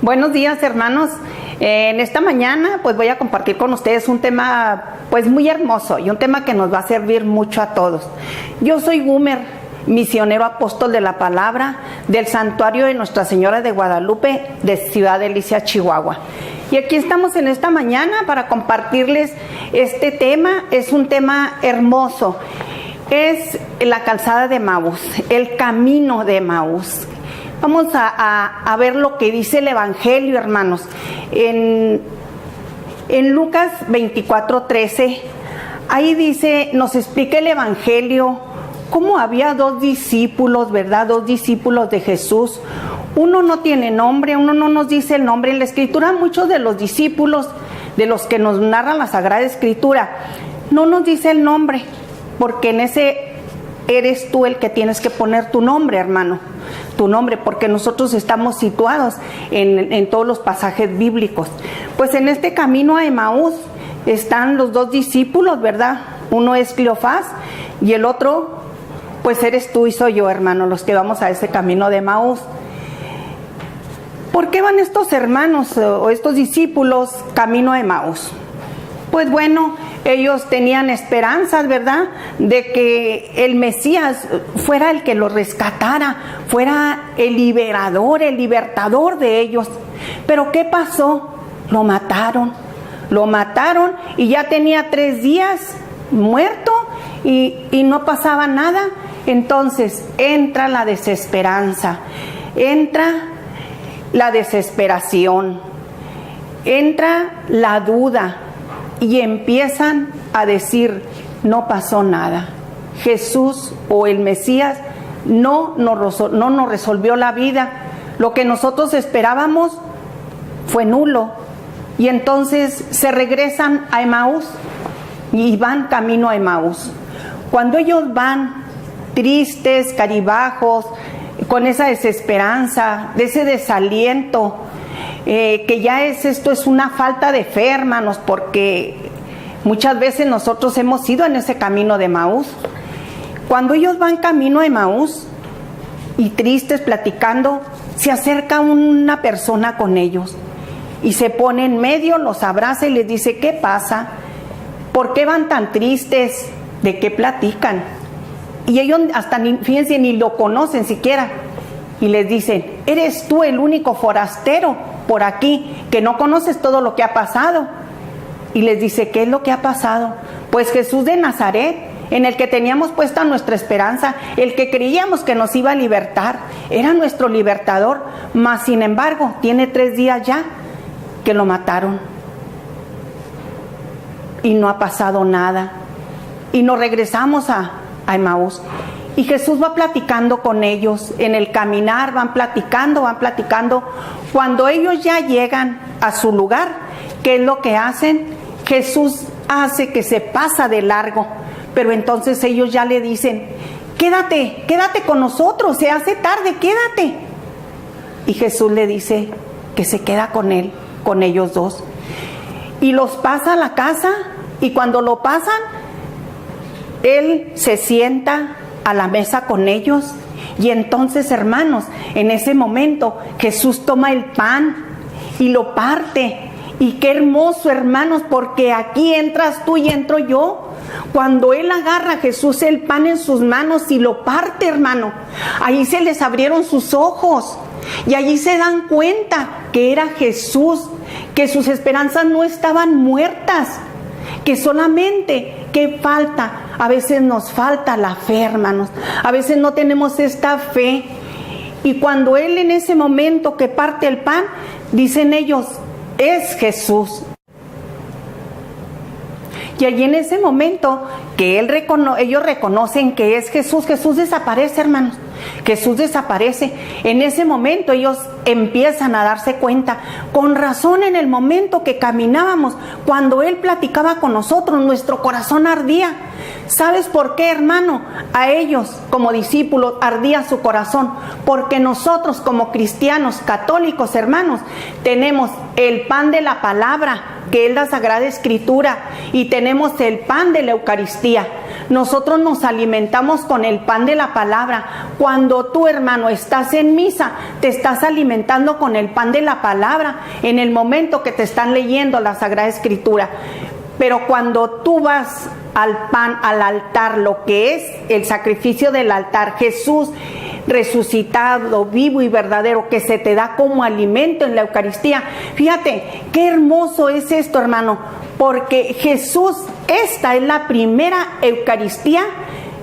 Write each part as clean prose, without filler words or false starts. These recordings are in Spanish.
Buenos días, hermanos. En esta mañana pues voy a compartir con ustedes un tema pues muy hermoso y un tema que nos va a servir mucho a todos. Yo soy Gumer, misionero apóstol de la palabra del santuario de Nuestra Señora de Guadalupe de Ciudad Delicia, Chihuahua. Y aquí estamos en esta mañana para compartirles este tema. Es un tema hermoso. Es la calzada de Emaús, el camino de Emaús. Vamos a ver lo que dice el Evangelio, hermanos. En Lucas 24:13, ahí dice, nos explica el Evangelio cómo había dos discípulos, ¿verdad? Dos discípulos de Jesús. Uno no tiene nombre, uno no nos dice el nombre. En la Escritura, muchos de los discípulos, de los que nos narra la Sagrada Escritura, no nos dice el nombre, porque en ese eres tú el que tienes que poner tu nombre, hermano. Tu nombre, porque nosotros estamos situados en todos los pasajes bíblicos. Pues en este camino a Emaús están los dos discípulos, ¿verdad? Uno es Cleofás y el otro, pues eres tú y soy yo, hermano, los que vamos a ese camino de Emaús. ¿Por qué van estos hermanos o estos discípulos camino a Emaús? Pues bueno, ellos tenían esperanzas, ¿verdad?, de que el Mesías fuera el que los rescatara, fuera el liberador, el libertador de ellos. Pero ¿qué pasó? Lo mataron y ya tenía 3 días muerto y no pasaba nada. Entonces entra la desesperanza, entra la desesperación, entra la duda. Y empiezan a decir, no pasó nada. Jesús o el Mesías no nos resolvió la vida. Lo que nosotros esperábamos fue nulo. Y entonces se regresan a Emaús y van camino a Emaús. Cuando ellos van tristes, caribajos, con esa desesperanza, de ese desaliento, que ya esto es una falta de fe, hermanos, porque muchas veces nosotros hemos ido en ese camino de Emaús. Cuando ellos van camino a Emaús y tristes platicando, se acerca una persona con ellos y se pone en medio, los abraza y les dice, ¿qué pasa? ¿Por qué van tan tristes? ¿De qué platican? Y ellos hasta fíjense, ni lo conocen siquiera. Y les dicen, ¿eres tú el único forastero por aquí que no conoces todo lo que ha pasado? Y les dice, ¿qué es lo que ha pasado? Pues Jesús de Nazaret, en el que teníamos puesta nuestra esperanza, el que creíamos que nos iba a libertar, era nuestro libertador, mas sin embargo tiene 3 días ya que lo mataron y no ha pasado nada. Y nos regresamos a Emaús. Y Jesús va platicando con ellos, en el caminar van platicando. Cuando ellos ya llegan a su lugar, ¿qué es lo que hacen? Jesús hace que se pasa de largo, pero entonces ellos ya le dicen, quédate con nosotros, se hace tarde, quédate. Y Jesús le dice que se queda con él, con ellos dos. Y los pasa a la casa, y cuando lo pasan, él se sienta a la mesa con ellos. Y entonces, hermanos, en ese momento Jesús toma el pan y lo parte. Y qué hermoso, hermanos, porque aquí entras tú y entro yo. Cuando él agarra a Jesús el pan en sus manos y lo parte, hermano, ahí se les abrieron sus ojos y allí se dan cuenta que era Jesús, que sus esperanzas no estaban muertas, que solamente, ¿qué falta? A veces nos falta la fe, hermanos. A veces no tenemos esta fe. Y cuando él en ese momento que parte el pan, dicen ellos, es Jesús. Y allí en ese momento que ellos reconocen que es Jesús, Jesús desaparece, hermanos. Jesús desaparece. En ese momento ellos empiezan a darse cuenta. Con razón, en el momento que caminábamos, cuando Él platicaba con nosotros, nuestro corazón ardía. ¿Sabes por qué, hermano? A ellos, como discípulos, ardía su corazón. Porque nosotros, como cristianos católicos, hermanos, tenemos el pan de la palabra, que es la Sagrada Escritura, y tenemos el pan de la Eucaristía. nosotros nos alimentamos con el pan de la palabra. Cuando tú, hermano, estás en misa, te estás alimentando con el pan de la palabra en el momento que te están leyendo la Sagrada Escritura. Pero cuando tú vas al altar, lo que es el sacrificio del altar, Jesús resucitado, vivo y verdadero, que se te da como alimento en la Eucaristía. Fíjate, qué hermoso es esto, hermano, porque Jesús, esta es la primera Eucaristía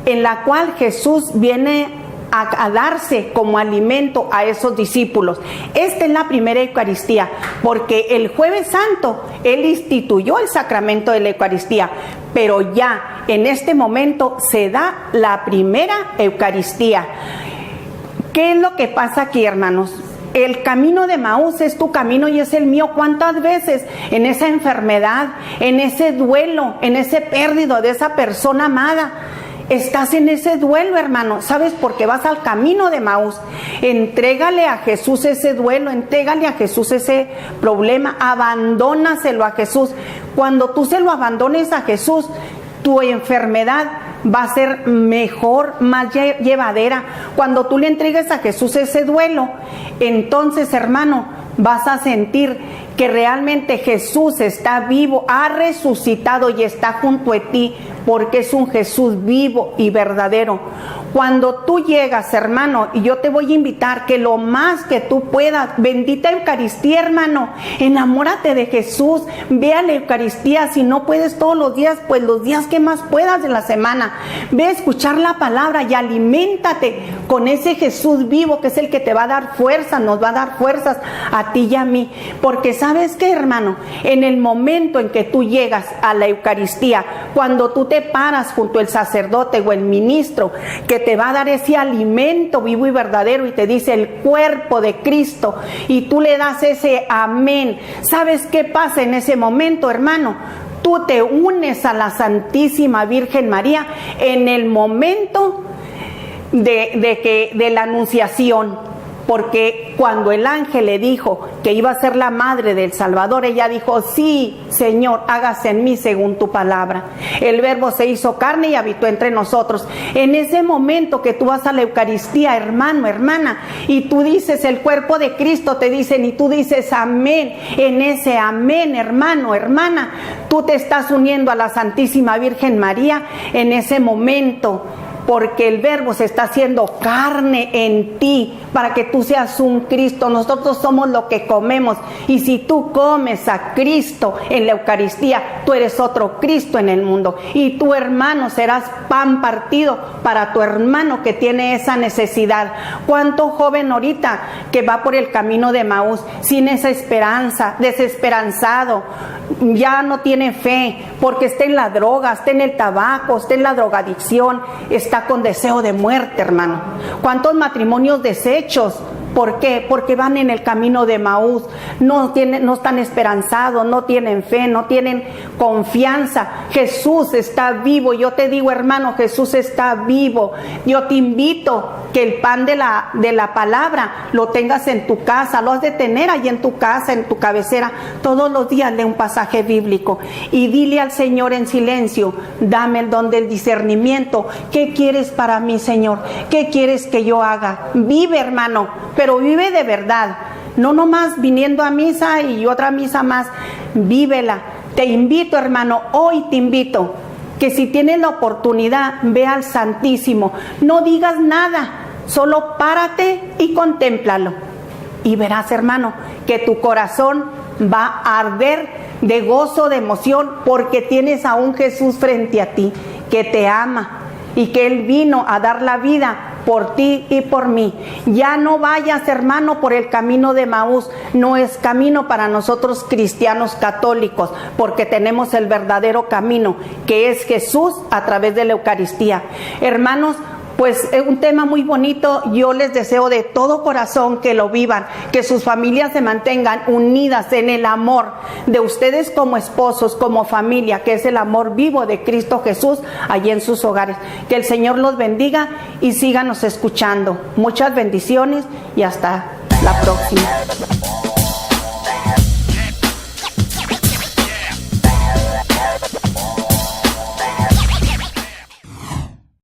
en la cual Jesús viene a darse como alimento a esos discípulos. Esta es la primera Eucaristía, porque el Jueves Santo Él instituyó el sacramento de la Eucaristía, pero ya en este momento se da la primera Eucaristía. ¿Qué es lo que pasa aquí, hermanos? El camino de Emaús es tu camino y es el mío. ¿Cuántas veces en esa enfermedad, en ese duelo, en ese pérdida de esa persona amada, estás en ese duelo, hermano? ¿Sabes? Porque vas al camino de Emaús. Entrégale a Jesús ese duelo, entrégale a Jesús ese problema, abandónaselo a Jesús. Cuando tú se lo abandones a Jesús, tu enfermedad va a ser mejor, más llevadera. Cuando tú le entregues a Jesús ese duelo, entonces, hermano, vas a sentir que realmente Jesús está vivo, ha resucitado y está junto a ti, porque es un Jesús vivo y verdadero. Cuando tú llegas, hermano, y yo te voy a invitar que lo más que tú puedas, bendita Eucaristía, hermano, enamórate de Jesús, ve a la Eucaristía. Si no puedes todos los días, pues los días que más puedas de la semana, ve a escuchar la palabra y aliméntate con ese Jesús vivo, que es el que te va a dar fuerza, nos va a dar fuerzas a ti y a mí. Porque ¿sabes qué, hermano? En el momento en que tú llegas a la Eucaristía, cuando tú te paras junto al sacerdote o el ministro que te va a dar ese alimento vivo y verdadero y te dice el cuerpo de Cristo, y tú le das ese amén, ¿sabes qué pasa en ese momento, hermano? Tú te unes a la Santísima Virgen María en el momento de la anunciación. Porque cuando el ángel le dijo que iba a ser la madre del Salvador, ella dijo: sí, Señor, hágase en mí según tu palabra. El Verbo se hizo carne y habitó entre nosotros. En ese momento que tú vas a la Eucaristía, hermano, hermana, y tú dices el cuerpo de Cristo, te dicen, y tú dices amén. En ese amén, hermano, hermana, tú te estás uniendo a la Santísima Virgen María en ese momento, porque el Verbo se está haciendo carne en ti para que tú seas un Cristo. Nosotros somos lo que comemos, y si tú comes a Cristo en la Eucaristía, tú eres otro Cristo en el mundo, y tu hermano serás pan partido para tu hermano que tiene esa necesidad. ¿Cuánto joven ahorita que va por el camino de Emaús sin esa esperanza, desesperanzado, ya no tiene fe porque está en la droga, está en el tabaco, está en la drogadicción, está con deseo de muerte, hermano? ¿Cuántos matrimonios deshechos? ¿Por qué? Porque van en el camino de Emaús, no están esperanzados, no tienen fe, no tienen confianza. Jesús está vivo. Yo te digo, hermano, Jesús está vivo. Yo te invito que el pan de la palabra lo tengas en tu casa, lo has de tener ahí en tu casa, en tu cabecera. Todos los días lee un pasaje bíblico y dile al Señor en silencio: dame el don del discernimiento. ¿Qué quieres para mí, Señor? ¿Qué quieres que yo haga? Vive, hermano, pero vive de verdad, no nomás viniendo a misa y otra misa más. Vívela. Te invito, hermano, hoy te invito que si tienes la oportunidad, ve al Santísimo, no digas nada, solo párate y contémplalo, y verás, hermano, que tu corazón va a arder de gozo, de emoción, porque tienes a un Jesús frente a ti que te ama y que Él vino a dar la vida por ti y por mí. Ya no vayas, hermano, por el camino de Emaús. No es camino para nosotros cristianos católicos, porque tenemos el verdadero camino, que es Jesús a través de la Eucaristía. Hermanos, pues es un tema muy bonito. Yo les deseo de todo corazón que lo vivan, que sus familias se mantengan unidas en el amor de ustedes como esposos, como familia, que es el amor vivo de Cristo Jesús allí en sus hogares. Que el Señor los bendiga y síganos escuchando. Muchas bendiciones y hasta la próxima.